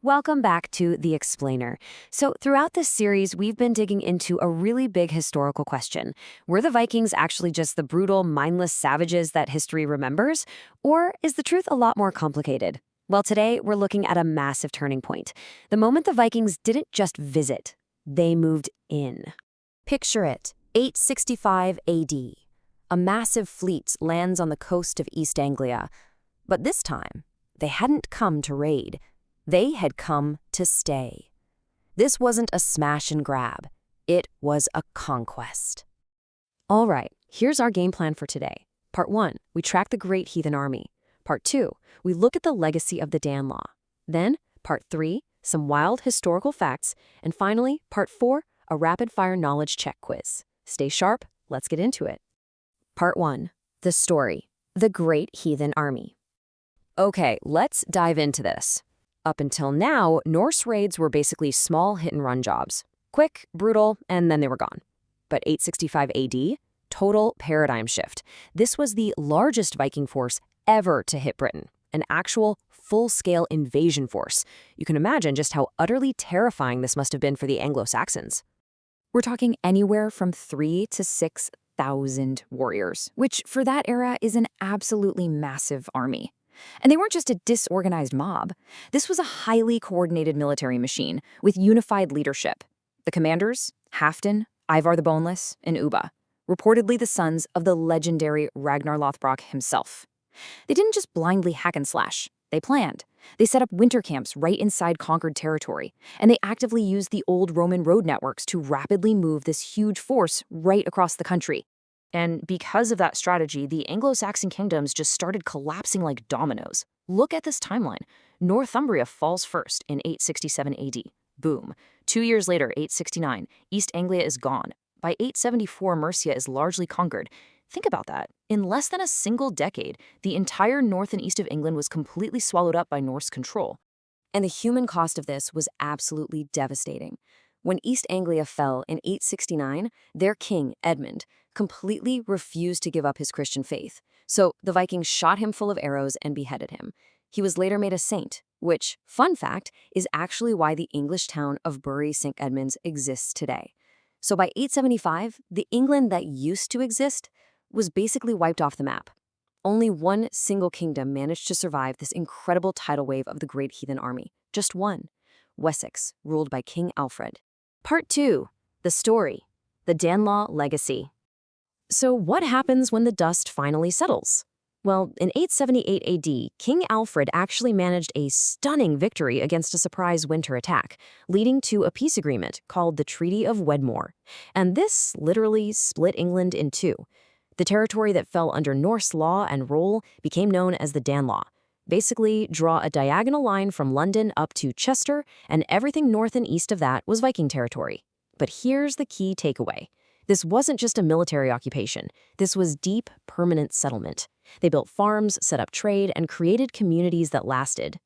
Welcome back to The Explainer. So, throughout this series, we've been digging into a really big historical question. Were the Vikings actually just the brutal, mindless savages that history remembers? Or is the truth a lot more complicated? Well, today, we're looking at a massive turning point. The moment the Vikings didn't just visit, they moved in. Picture it, 865 AD. A massive fleet lands on the coast of East Anglia. But this time, they hadn't come to raid. They had come to stay. This wasn't a smash and grab. It was a conquest. All right, here's our game plan for today. Part 1, we track the Great Heathen Army. Part 2, we look at the legacy of the Danelaw. Then, Part 3, some wild historical facts. And finally, Part 4, a rapid-fire knowledge check quiz. Stay sharp, let's get into it. Part 1, the story, the Great Heathen Army. Okay, let's dive into this. Up until now, Norse raids were basically small hit-and-run jobs. Quick, brutal, and then they were gone. But 865 AD? Total paradigm shift. This was the largest Viking force ever to hit Britain. An actual, full-scale invasion force. You can imagine just how utterly terrifying this must have been for the Anglo-Saxons. We're talking anywhere from 3,000 to 6,000 warriors, which for that era is an absolutely massive army. And they weren't just a disorganized mob. This was a highly coordinated military machine with unified leadership. The commanders, Halfdan, Ivar the Boneless, and Ubba, reportedly the sons of the legendary Ragnar Lothbrok himself. They didn't just blindly hack and slash. They planned. They set up winter camps right inside conquered territory, and they actively used the old Roman road networks to rapidly move this huge force right across the country. And because of that strategy, the Anglo-Saxon kingdoms just started collapsing like dominoes. Look at this timeline. Northumbria falls first in 867 AD. Boom. 2 years later, 869, East Anglia is gone. By 874, Mercia is largely conquered. Think about that. In less than a single decade, the entire north and east of England was completely swallowed up by Norse control. And the human cost of this was absolutely devastating. When East Anglia fell in 869, their king, Edmund, completely refused to give up his Christian faith. So the Vikings shot him full of arrows and beheaded him. He was later made a saint, which, fun fact, is actually why the English town of Bury St. Edmunds exists today. So by 875, the England that used to exist was basically wiped off the map. Only one single kingdom managed to survive this incredible tidal wave of the Great Heathen Army. Just one. Wessex, ruled by King Alfred. Part 2, the story, the Danelaw legacy. So what happens when the dust finally settles? Well, in 878 AD, King Alfred actually managed a stunning victory against a surprise winter attack, leading to a peace agreement called the Treaty of Wedmore. And this literally split England in two. The territory that fell under Norse law and rule became known as the Danelaw. Basically, draw a diagonal line from London up to Chester, and everything north and east of that was Viking territory. But here's the key takeaway. This wasn't just a military occupation. This was deep, permanent settlement. They built farms, set up trade, and created communities that lasted.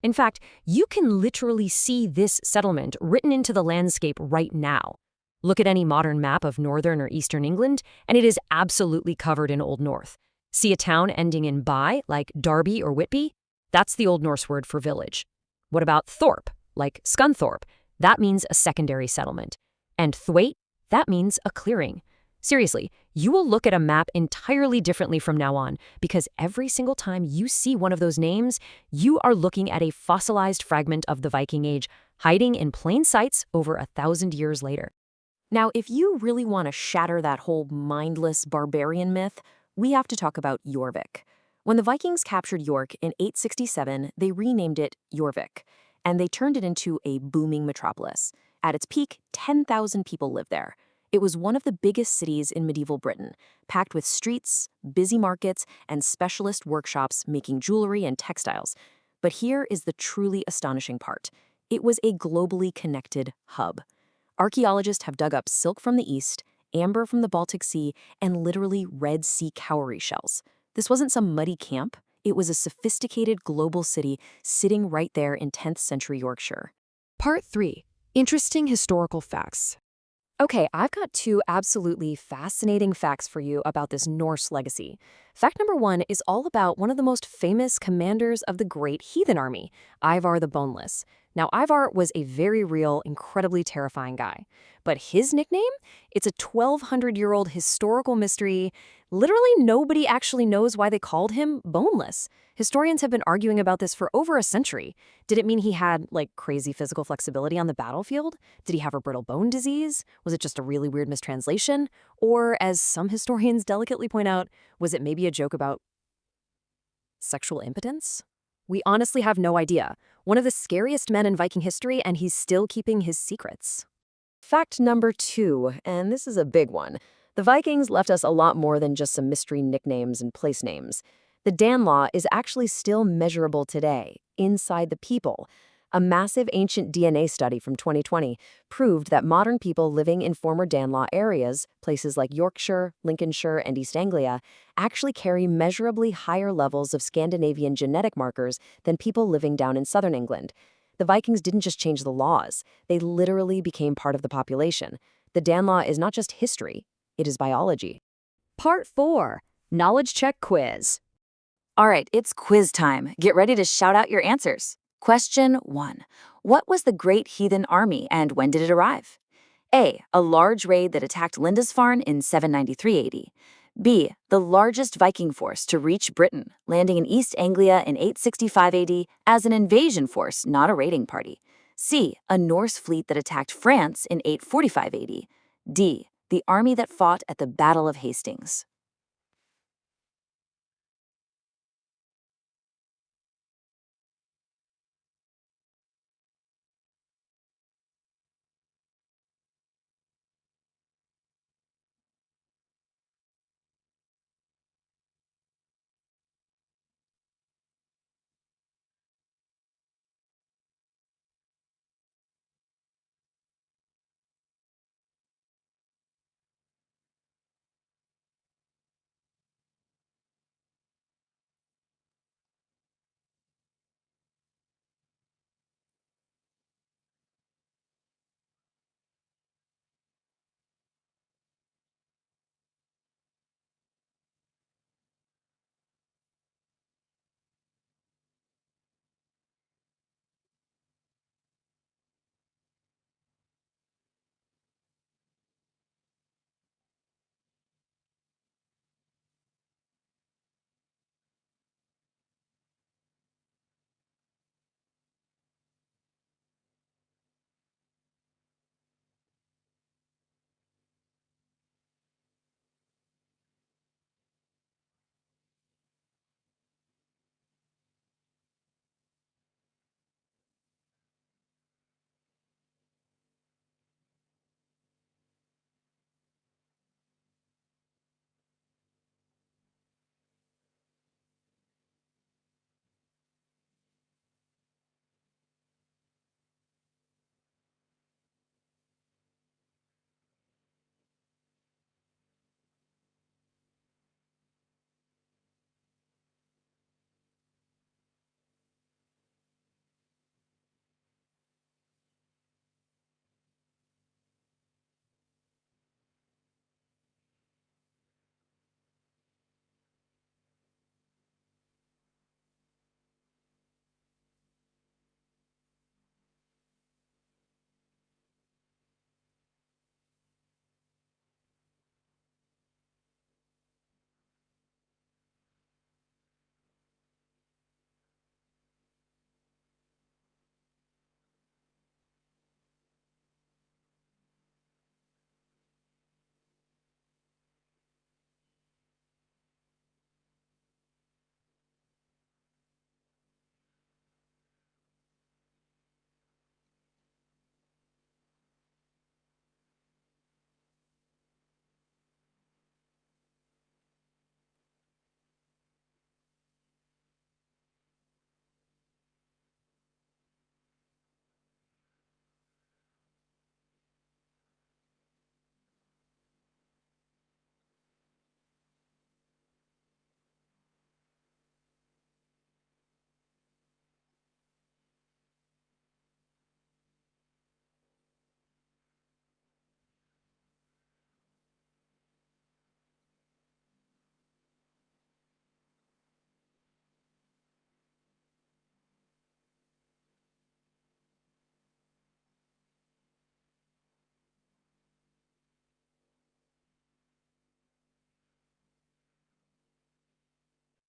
In fact, you can literally see this settlement written into the landscape right now. Look at any modern map of northern or eastern England, and it is absolutely covered in Old North. See a town ending in by, like Derby or Whitby? That's the Old Norse word for village. What about thorpe, like Scunthorpe? That means a secondary settlement. And thwaite? That means a clearing. Seriously, you will look at a map entirely differently from now on, because every single time you see one of those names, you are looking at a fossilized fragment of the Viking Age, hiding in plain sight over 1,000 years later. Now, if you really want to shatter that whole mindless barbarian myth, we have to talk about Jorvik. When the Vikings captured York in 867, they renamed it Jorvik, and they turned it into a booming metropolis. At its peak, 10,000 people lived there. It was one of the biggest cities in medieval Britain, packed with streets, busy markets, and specialist workshops making jewelry and textiles. But here is the truly astonishing part. It was a globally connected hub. Archaeologists have dug up silk from the east, amber from the Baltic Sea, and literally Red Sea cowrie shells. This wasn't some muddy camp. It was a sophisticated global city sitting right there in 10th century Yorkshire. Part 3. Interesting historical facts. Okay, I've got 2 absolutely fascinating facts for you about this Norse legacy. Fact number 1 is all about one of the most famous commanders of the Great Heathen Army, Ivar the Boneless. Now, Ivar was a very real, incredibly terrifying guy. But his nickname? It's a 1,200-year-old historical mystery. Literally nobody actually knows why they called him Boneless. Historians have been arguing about this for over a century. Did it mean he had, like, crazy physical flexibility on the battlefield? Did he have a brittle bone disease? Was it just a really weird mistranslation? Or, as some historians delicately point out, was it maybe a joke about sexual impotence? We honestly have no idea. One of the scariest men in Viking history, and he's still keeping his secrets. Fact number 2, and this is a big one. The Vikings left us a lot more than just some mystery nicknames and place names. The Danelaw is actually still measurable today, inside the people. A massive ancient DNA study from 2020 proved that modern people living in former Danelaw areas, places like Yorkshire, Lincolnshire, and East Anglia, actually carry measurably higher levels of Scandinavian genetic markers than people living down in southern England. The Vikings didn't just change the laws, they literally became part of the population. The Danelaw is not just history, it is biology. Part 4, Knowledge Check Quiz. All right, it's quiz time. Get ready to shout out your answers. Question 1. What was the Great Heathen Army and when did it arrive? A. A large raid that attacked Lindisfarne in 793 AD. B. The largest Viking force to reach Britain, landing in East Anglia in 865 AD as an invasion force, not a raiding party. C. A Norse fleet that attacked France in 845 AD. D. The army that fought at the Battle of Hastings.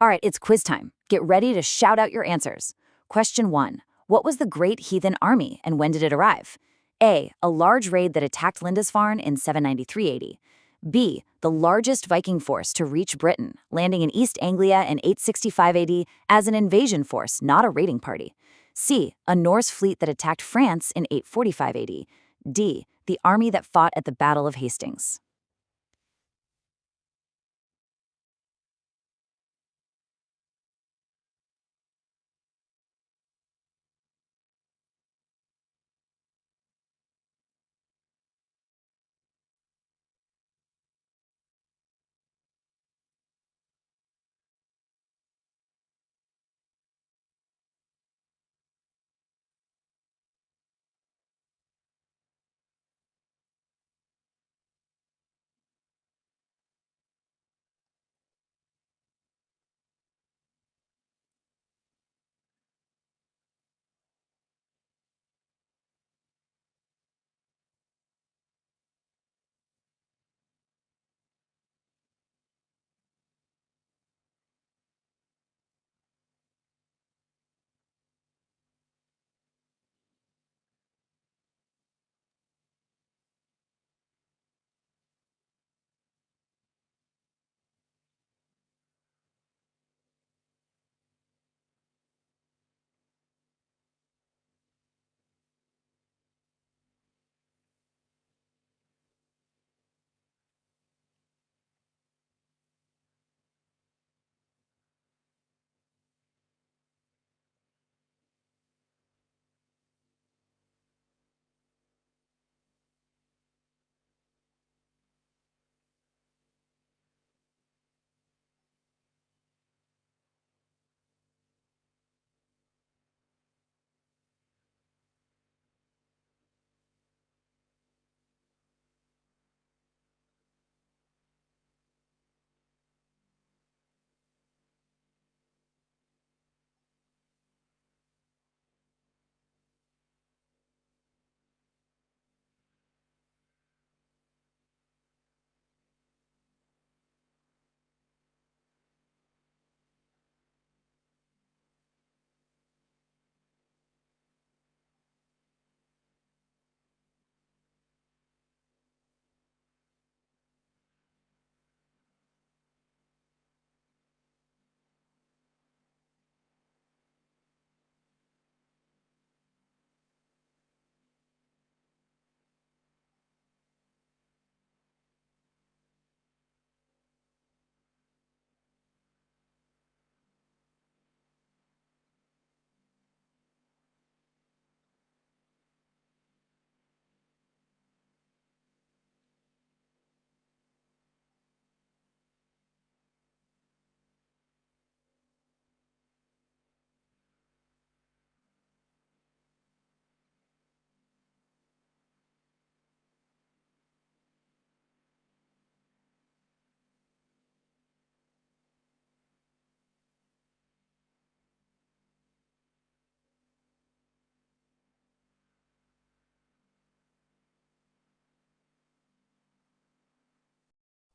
All right, it's quiz time. Get ready to shout out your answers. Question 1. What was the Great Heathen Army and when did it arrive? A. A large raid that attacked Lindisfarne in 793 AD. B. The largest Viking force to reach Britain, landing in East Anglia in 865 AD as an invasion force, not a raiding party. C. A Norse fleet that attacked France in 845 AD. D. The army that fought at the Battle of Hastings.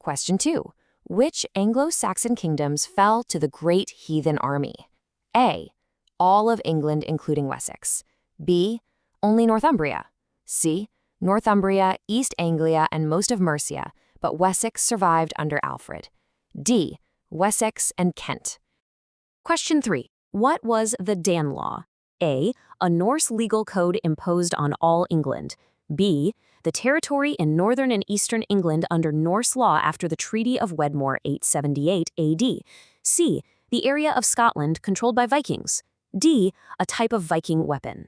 Question 2. Which Anglo-Saxon kingdoms fell to the Great Heathen Army? A. All of England including Wessex. B. Only Northumbria. C. Northumbria, East Anglia, and most of Mercia, but Wessex survived under Alfred. D. Wessex and Kent. Question 3. What was the Danelaw? A. A Norse legal code imposed on all England. B. The territory in northern and eastern England under Norse law after the Treaty of Wedmore 878 AD. C. The area of Scotland controlled by Vikings. D. A type of Viking weapon.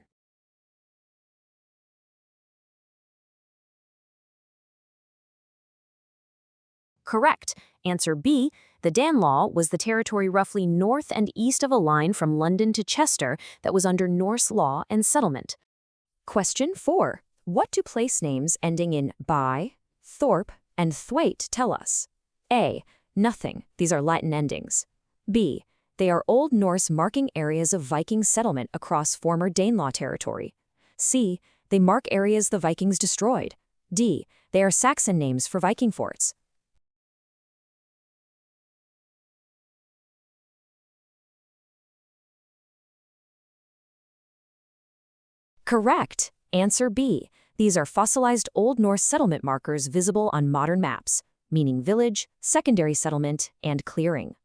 Correct. Answer B. The Danelaw was the territory roughly north and east of a line from London to Chester that was under Norse law and settlement. Question 4. What do place names ending in by, thorpe, and thwaite tell us? A. Nothing. These are Latin endings. B. They are Old Norse marking areas of Viking settlement across former Danelaw territory. C. They mark areas the Vikings destroyed. D. They are Saxon names for Viking forts. Correct. Answer B. These are fossilized Old Norse settlement markers visible on modern maps, meaning village, secondary settlement, and clearing.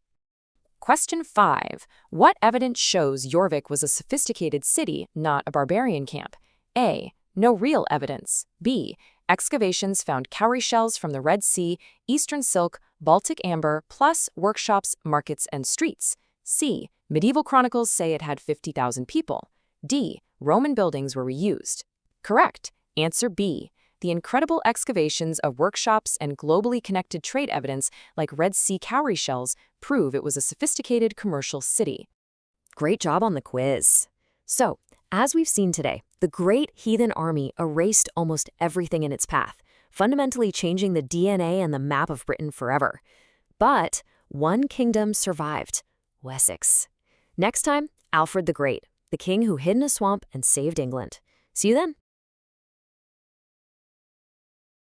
Question 5. What evidence shows Jorvik was a sophisticated city, not a barbarian camp? A. No real evidence. B. Excavations found cowrie shells from the Red Sea, Eastern Silk, Baltic amber, plus workshops, markets, and streets. C. Medieval chronicles say it had 50,000 people. D. Roman buildings were reused. Correct. Answer B. The incredible excavations of workshops and globally connected trade evidence like Red Sea cowrie shells prove it was a sophisticated commercial city. Great job on the quiz. So, as we've seen today, the Great Heathen Army erased almost everything in its path, fundamentally changing the DNA and the map of Britain forever. But one kingdom survived: Wessex. Next time, Alfred the Great, the king who hid in a swamp and saved England. See you then.